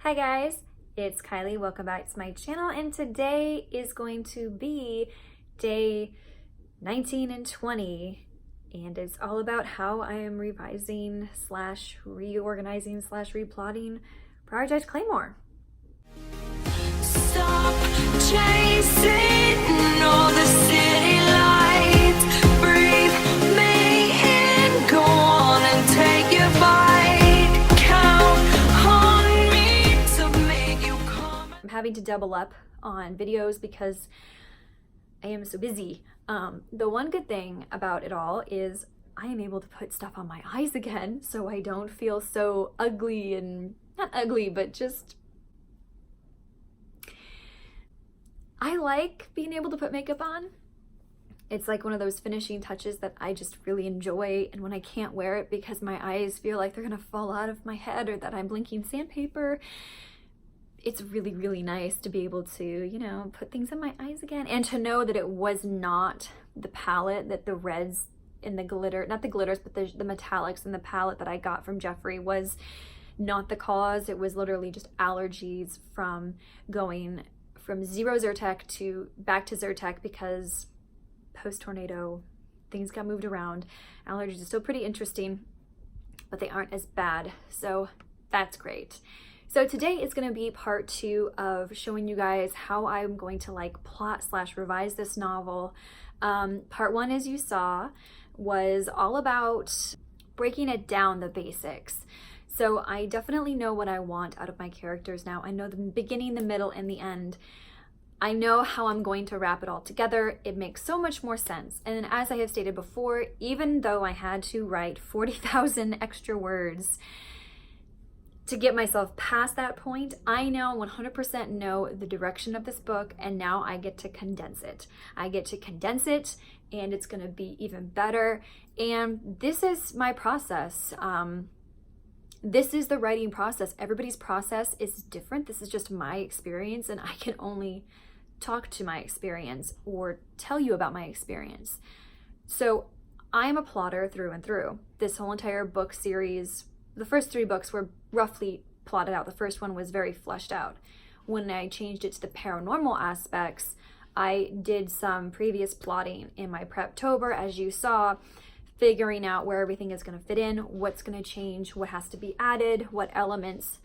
Hi guys, it's Kylie. Welcome back to my channel, and today is going to be day 19 and 20, and it's all about how I am revising slash reorganizing slash replotting Project Claymore. Stop chasing all the city lights. Breathe me in, go on and take your bite. Count on me to make you come. I'm having to double up on videos because I am so busy. The one good thing about it all is I am able to put stuff on my eyes again, so I don't feel so ugly, and not ugly, but just I like being able to put makeup on. It's like one of those finishing touches that I just really enjoy, and when I can't wear it because my eyes feel like they're gonna fall out of my head or that I'm blinking sandpaper, it's really, really nice to be able to, you know, put things in my eyes again, and to know that it was not the palette, that the reds and the glitter, not the glitters, but the metallics in the palette that I got from Jeffree was not the cause. It was literally just allergies from going from zero Zyrtec to back to Zyrtec because post-tornado things got moved around. Allergies are still pretty interesting, but they aren't as bad, so that's great. So today is going to be part 2 of showing you guys how I'm going to like plot slash revise this novel. Part 1, as you saw, was all about breaking it down, the basics. So I definitely know what I want out of my characters now. I know the beginning, the middle, and the end. I know how I'm going to wrap it all together. It makes so much more sense. And as I have stated before, even though I had to write 40,000 extra words to get myself past that point, I now 100% know the direction of this book, and now I get to condense it. I get to condense it, and it's gonna be even better. And this is my process. This is the writing process. Everybody's process is different. This is just my experience, and I can only talk to my experience or tell you about my experience. So I'm a plotter through and through. This whole entire book series, the first 3 books were roughly plotted out. The first one was very fleshed out. When I changed it to the paranormal aspects, I did some previous plotting in my Preptober, as you saw, figuring out where everything is going to fit in, what's going to change, what has to be added, what elements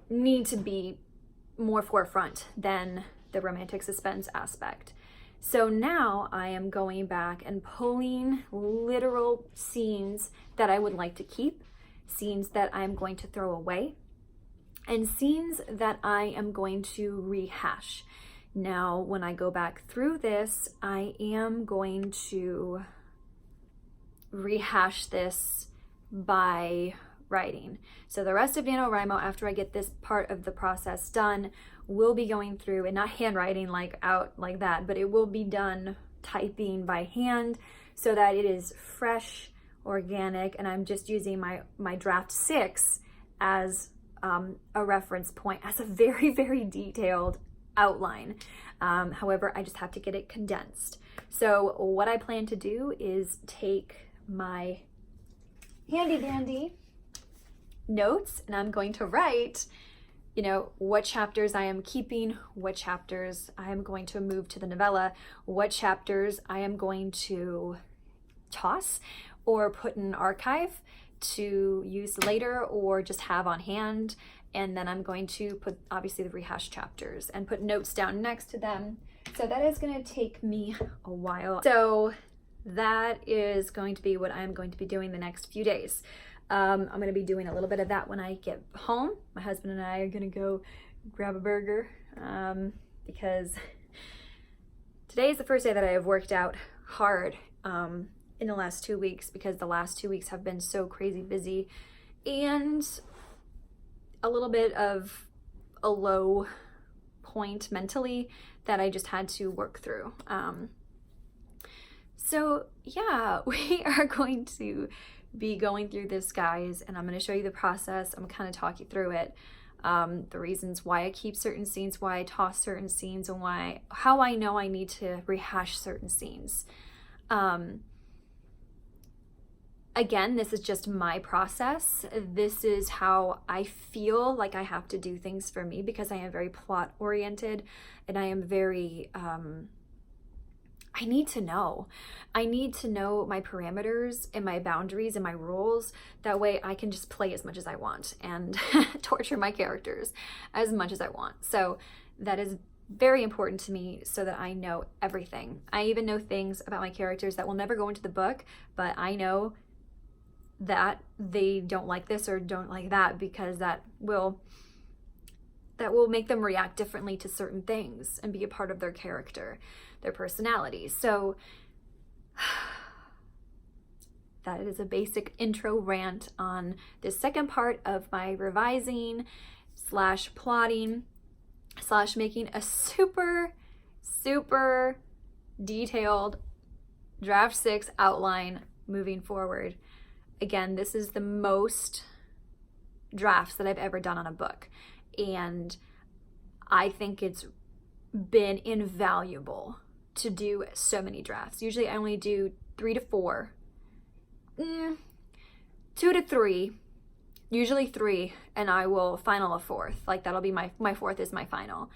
need to be more forefront than the romantic suspense aspect. So now I am going back and pulling literal scenes that I would like to keep, scenes that I'm going to throw away, and scenes that I am going to rehash. Now, when I go back through this, I am going to rehash this by writing. So the rest of NaNoWrimo, after I get this part of the process done, will be going through, and not handwriting like out like that, but it will be done typing by hand so that it is fresh, organic, and I'm just using my draft 6 as a reference point, as a very, very detailed outline. However, I just have to get it condensed. So what I plan to do is take my handy dandy notes, and I'm going to write, you know, what chapters I am keeping, what chapters I am going to move to the novella, what chapters I am going to toss or put in an archive to use later or just have on hand. And then I'm going to put obviously the rehash chapters and put notes down next to them. So that is going to take me a while. So that is going to be what I'm going to be doing the next few days. I'm going to be doing a little bit of that when I get home. My husband and I are going to go grab a burger because today is the first day that I have worked out hard in the last 2 weeks, because the last 2 weeks have been so crazy busy and a little bit of a low point mentally that I just had to work through. So yeah, we are going to be going through this, guys, and I'm going to show you the process. I'm going to kind of talk you through it, the reasons why I keep certain scenes, why I toss certain scenes, and how I know I need to rehash certain scenes. Again, this is just my process. This is how I feel like I have to do things for me, because I am very plot oriented and I am very, I need to know. I need to know my parameters and my boundaries and my rules. That way I can just play as much as I want and torture my characters as much as I want. So that is very important to me, so that I know everything. I even know things about my characters that will never go into the book, but I know that they don't like this or don't like that, because that will make them react differently to certain things and be a part of their character, their personality. So that is a basic intro rant on this second part of my revising / plotting / making a super detailed draft 6 outline moving forward. Again, this is the most drafts that I've ever done on a book, and I think it's been invaluable to do so many drafts. Usually I only do 3 to 4, 2 to 3, usually 3, and I will final a 4th. Like that'll be my 4th is my final.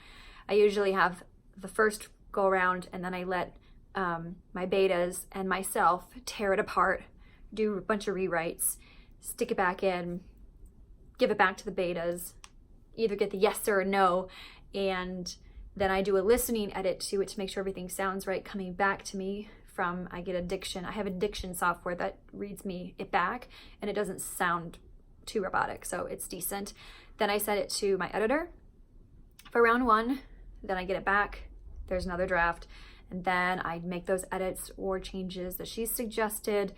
I usually have the first go around, and then I let my betas and myself tear it apart, do a bunch of rewrites, stick it back in, give it back to the betas, either get the yes or a no, and then I do a listening edit to it to make sure everything sounds right coming back to me from, I get a diction. I have a diction software that reads me it back, and it doesn't sound too robotic, so it's decent. Then I send it to my editor for round 1, then I get it back, there's another draft, and then I make those edits or changes that she's suggested,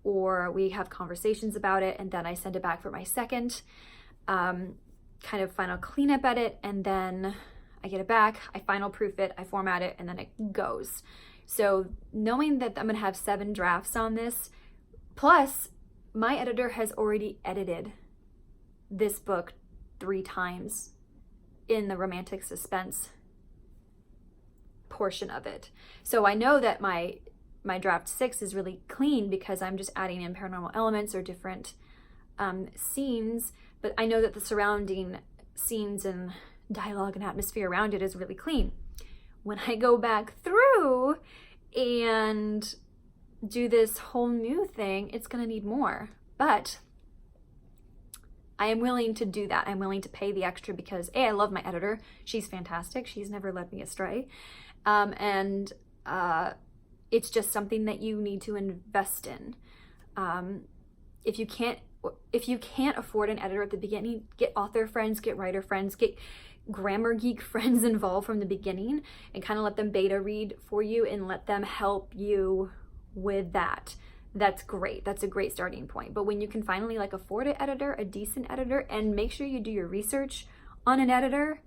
or we have conversations about it, and then I send it back for my second kind of final cleanup edit, and then I get it back, I final proof it, I format it, and then it goes. So knowing that I'm gonna have 7 drafts on this, plus my editor has already edited this book 3 times in the romantic suspense portion of it. So I know that my draft 6 is really clean, because I'm just adding in paranormal elements or different scenes, but I know that the surrounding scenes and dialogue and atmosphere around it is really clean. When I go back through and do this whole new thing, it's gonna need more, but I am willing to do that. I'm willing to pay the extra because I love my editor. She's fantastic. She's never led me astray. It's just something that you need to invest in. If you can't afford an editor at the beginning, get author friends, get writer friends, get grammar geek friends involved from the beginning, and kind of let them beta read for you and let them help you with that. That's great. That's a great starting point. But when you can finally afford an editor, a decent editor, and make sure you do your research on an editor,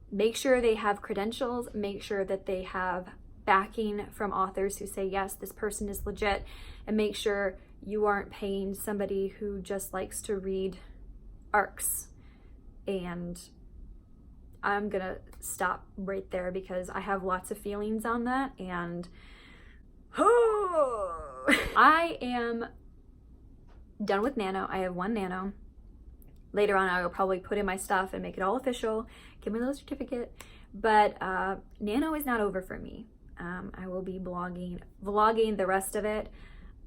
make sure they have credentials, make sure that they have backing from authors who say, yes, this person is legit, and make sure you aren't paying somebody who just likes to read arcs. And I'm gonna stop right there because I have lots of feelings on that, and I am done with Nano. I have 1 Nano. Later on, I will probably put in my stuff and make it all official, give me a little certificate, but Nano is not over for me. I will be vlogging the rest of it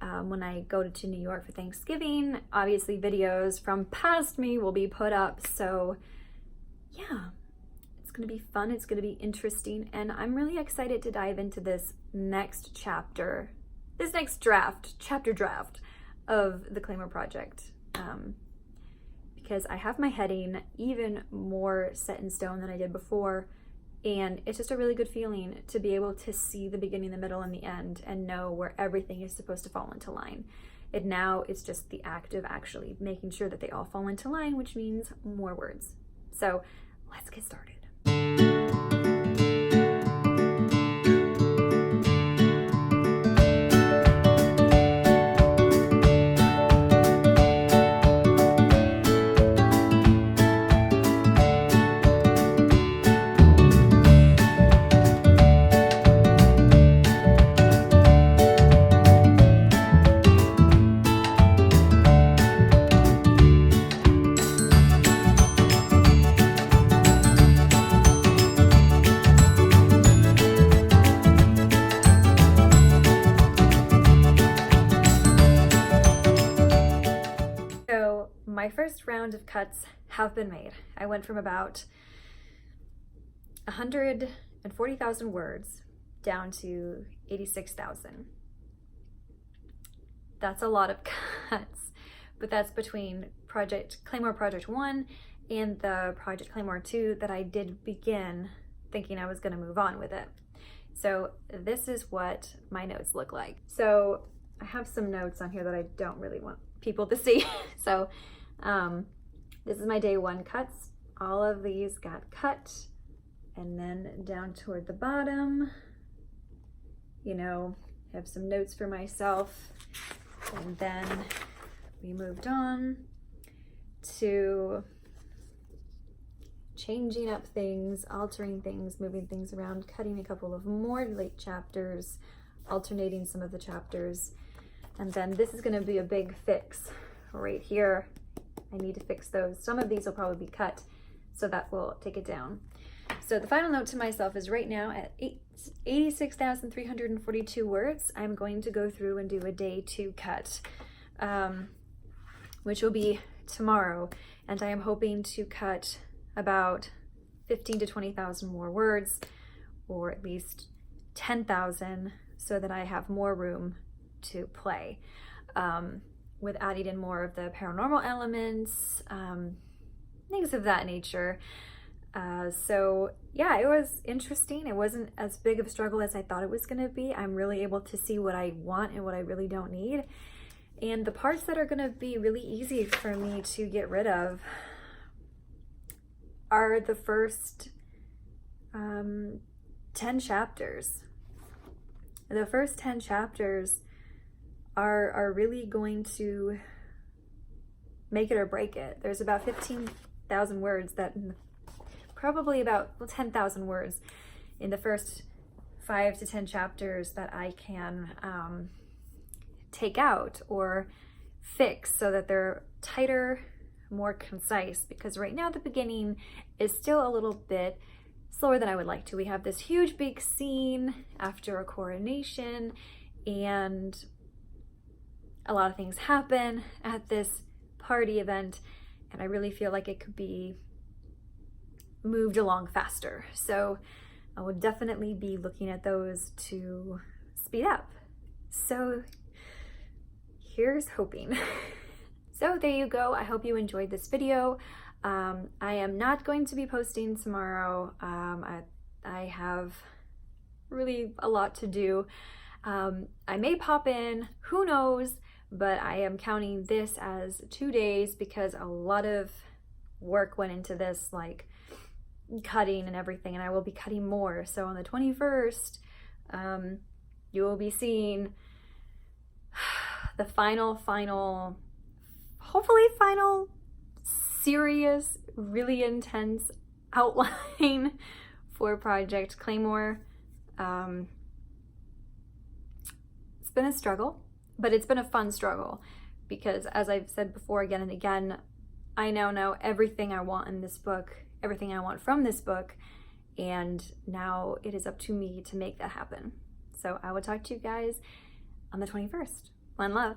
when I go to New York for Thanksgiving. Obviously, videos from past me will be put up, so yeah, it's gonna be fun, it's gonna be interesting, and I'm really excited to dive into this next chapter, this next chapter draft of the Claymore Project, because I have my heading even more set in stone than I did before, and it's just a really good feeling to be able to see the beginning, the middle, and the end, and know where everything is supposed to fall into line. And now it's just the act of actually making sure that they all fall into line, which means more words. So let's get started. my first round of cuts have been made. I went from about 140,000 words down to 86,000. That's a lot of cuts, but that's between Project Claymore Project 1 and the Project Claymore 2 that I did begin thinking I was going to move on with it. So this is what my notes look like. So I have some notes on here that I don't really want people to see. So this is my day 1 cuts. All of these got cut, and then down toward the bottom, you know, have some notes for myself. And then we moved on to changing up things, altering things, moving things around, cutting a couple of more late chapters, alternating some of the chapters. And then this is going to be a big fix right here. I need to fix those. Some of these will probably be cut, so that will take it down. So the final note to myself is right now at 86,342 words, I'm going to go through and do a day 2 cut, which will be tomorrow. And I am hoping to cut about 15 to 20,000 more words, or at least 10,000, so that I have more room to play, with adding in more of the paranormal elements, things of that nature. So yeah, it was interesting. It wasn't as big of a struggle as I thought it was going to be. I'm really able to see what I want and what I really don't need. And the parts that are going to be really easy for me to get rid of are the first 10 chapters. The first 10 chapters are really going to make it or break it. There's about 15,000 words that, probably about 10,000 words in the first 5 to 10 chapters that I can take out or fix so that they're tighter, more concise, because right now the beginning is still a little bit slower than I would like to. We have this huge big scene after a coronation, and a lot of things happen at this party event, and I really feel like it could be moved along faster. So I would definitely be looking at those to speed up. So here's hoping. So there you go. I hope you enjoyed this video. I am not going to be posting tomorrow. I have really a lot to do. I may pop in, who knows, but I am counting this as 2 days because a lot of work went into this, like cutting and everything, and I will be cutting more. So on the 21st, you will be seeing the final, hopefully final, serious, really intense outline for Project Claymore. It's been a struggle, but it's been a fun struggle because, as I've said before again and again, I now know everything I want in this book, everything I want from this book, and now it is up to me to make that happen. So I will talk to you guys on the 21st. One love.